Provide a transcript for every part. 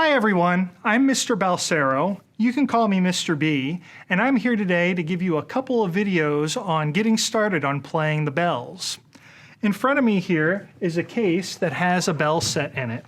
Hi everyone, I'm Mr. Balsero. You can call me Mr. B, and I'm here today to give you a couple of videos on getting started on playing the bells. In front of me here is a case that has a bell set in it.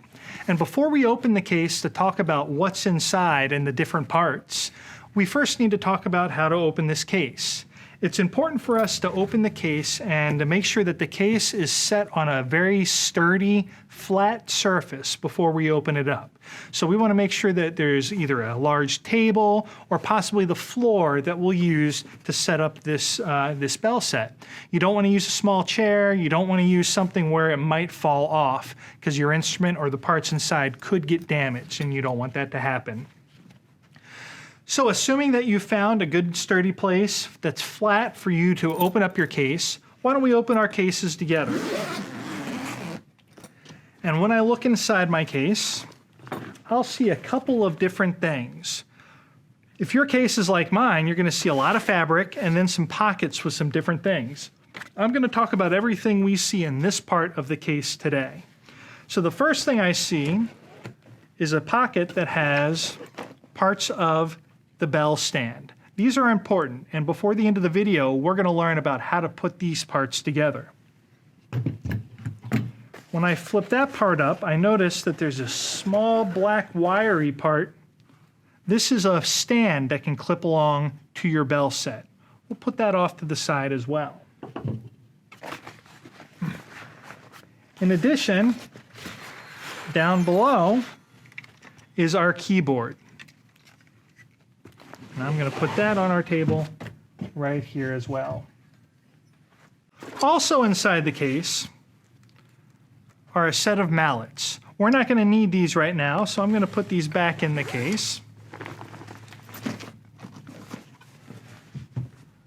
And before we open the case to talk about what's inside and the different parts, we first need to talk about how to open this case. It's important for us to open the case and to make sure that the case is set on a very sturdy, flat surface before we open it up. So we want to make sure that there's either a large table or possibly the floor that we'll use to set up this bell set. You don't want to use a small chair. You don't want to use something where it might fall off because your instrument or the parts inside could get damaged, and you don't want that to happen. So assuming that you found a good sturdy place that's flat for you to open up your case, why don't we open our cases together? And when I look inside my case, I'll see a couple of different things. If your case is like mine, you're going to see a lot of fabric and then some pockets with some different things. I'm going to talk about everything we see in this part of the case today. So the first thing I see is a pocket that has parts of the bell stand. These are important, and before the end of the video, we're going to learn about how to put these parts together. When I flip that part up, I notice that there's a small black wiry part. This is a stand that can clip along to your bell set. We'll put that off to the side as well. In addition, down below is our keyboard. And I'm going to put that on our table right here as well. Also inside the case are a set of mallets. We're not going to need these right now, so I'm going to put these back in the case.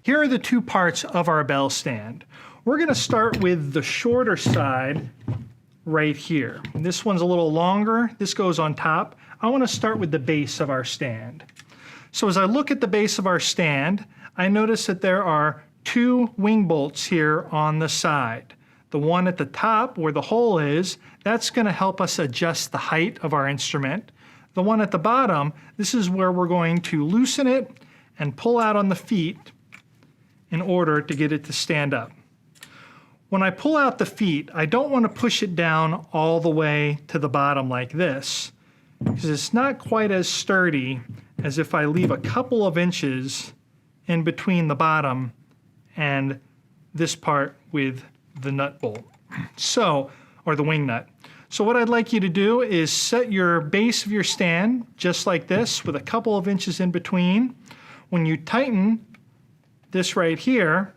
Here are the two parts of our bell stand. We're going to start with the shorter side right here. This one's a little longer. This goes on top. I want to start with the base of our stand. So as I look at the base of our stand, I notice that there are two wing bolts here on the side. The one at the top where the hole is, that's going to help us adjust the height of our instrument. The one at the bottom, this is where we're going to loosen it and pull out on the feet in order to get it to stand up. When I pull out the feet, I don't want to push it down all the way to the bottom like this, because it's not quite as sturdy as if I leave a couple of inches in between the bottom and this part with the nut bolt, or the wing nut. So what I'd like you to do is set your base of your stand just like this with a couple of inches in between. When you tighten this right here,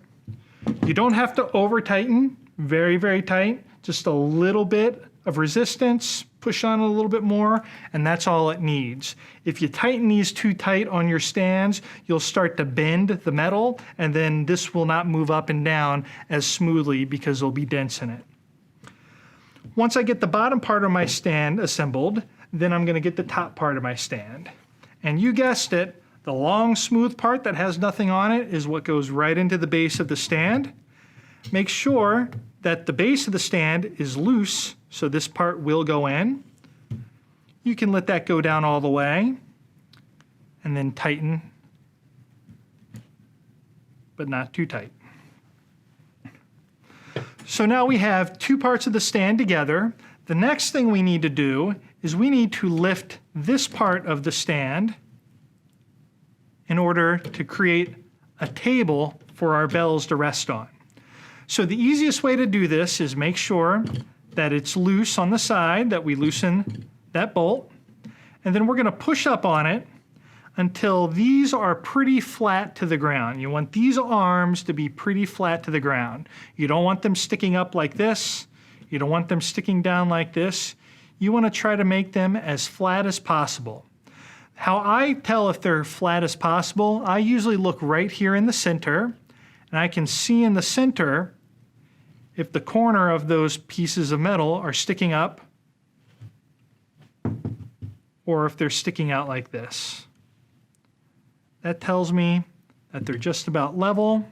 you don't have to over tighten, very, very tight, just a little bit of resistance, push on a little bit more, and that's all it needs. If you tighten these too tight on your stands, you'll start to bend the metal, and then this will not move up and down as smoothly because there'll be dents in it. Once I get the bottom part of my stand assembled, then I'm going to get the top part of my stand. And you guessed it, the long smooth part that has nothing on it is what goes right into the base of the stand. Make sure that the base of the stand is loose, so this part will go in. You can let that go down all the way and then tighten, but not too tight. So now we have two parts of the stand together. The next thing we need to do is we need to lift this part of the stand in order to create a table for our bells to rest on. So the easiest way to do this is make sure that it's loose on the side, that we loosen that bolt, and then we're going to push up on it until these are pretty flat to the ground. You want these arms to be pretty flat to the ground. You don't want them sticking up like this. You don't want them sticking down like this. You want to try to make them as flat as possible. How I tell if they're flat as possible, I usually look right here in the center, and I can see in the center if the corner of those pieces of metal are sticking up or if they're sticking out like this. That tells me that they're just about level.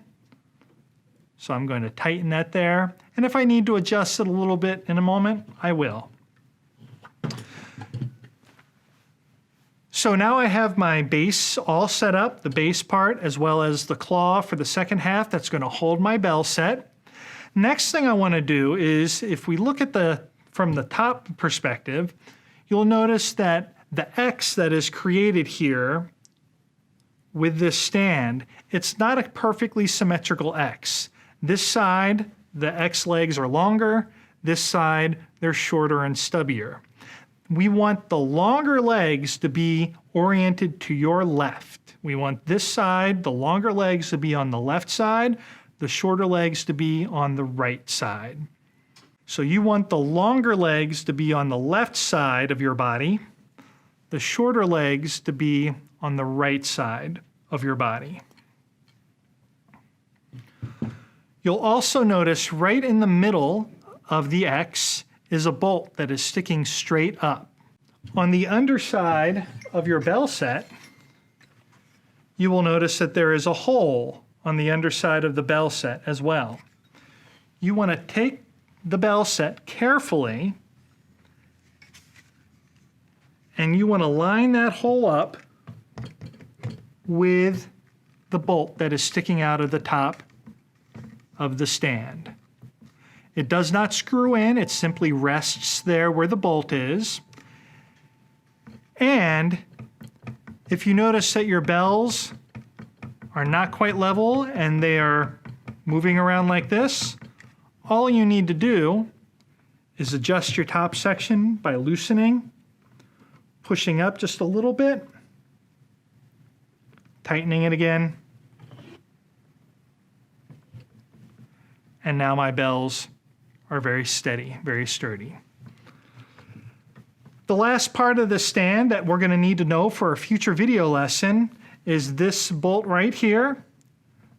So I'm going to tighten that there. And if I need to adjust it a little bit in a moment, I will. So now I have my bass all set up, the bass part as well as the claw for the second half that's going to hold my bell set. Next thing I want to do is, if we look at from the top perspective, you'll notice that the X that is created here with this stand, it's not a perfectly symmetrical X. This side, the X legs are longer. This side, they're shorter and stubbier. We want the longer legs to be oriented to your left. We want this side, the longer legs, to be on the left side, the shorter legs to be on the right side. So you want the longer legs to be on the left side of your body, the shorter legs to be on the right side of your body. You'll also notice right in the middle of the X is a bolt that is sticking straight up. On the underside of your bell set, you will notice that there is a hole on the underside of the bell set as well. You want to take the bell set carefully and you want to line that hole up with the bolt that is sticking out of the top of the stand. It does not screw in, it simply rests there where the bolt is. And if you notice that your bells are not quite level and they are moving around like this, all you need to do is adjust your top section by loosening, pushing up just a little bit, tightening it again, and now my bells are very steady, very sturdy. The last part of the stand that we're going to need to know for a future video lesson is this bolt right here.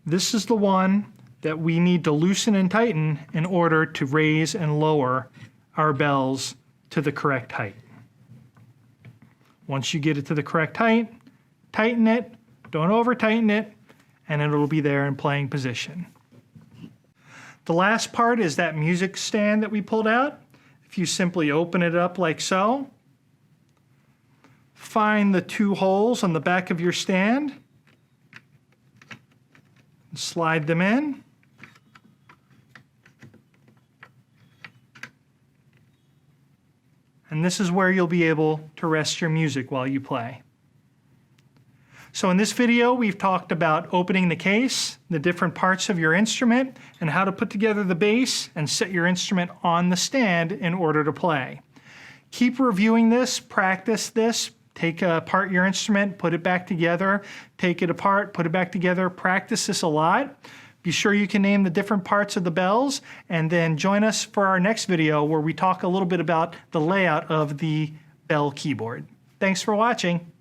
This is the one that we need to loosen and tighten in order to raise and lower our bells to the correct height. Once you get it to the correct height, tighten it, don't over tighten it, and it'll be there in playing position. The last part is that music stand that we pulled out. If you simply open it up like so, find the two holes on the back of your stand, and slide them in. And this is where you'll be able to rest your music while you play. So in this video, we've talked about opening the case, the different parts of your instrument, and how to put together the bass and set your instrument on the stand in order to play. Keep reviewing this, practice this, take apart your instrument, put it back together, take it apart, put it back together, practice this a lot. Be sure you can name the different parts of the bells, and then join us for our next video where we talk a little bit about the layout of the bell keyboard. Thanks for watching.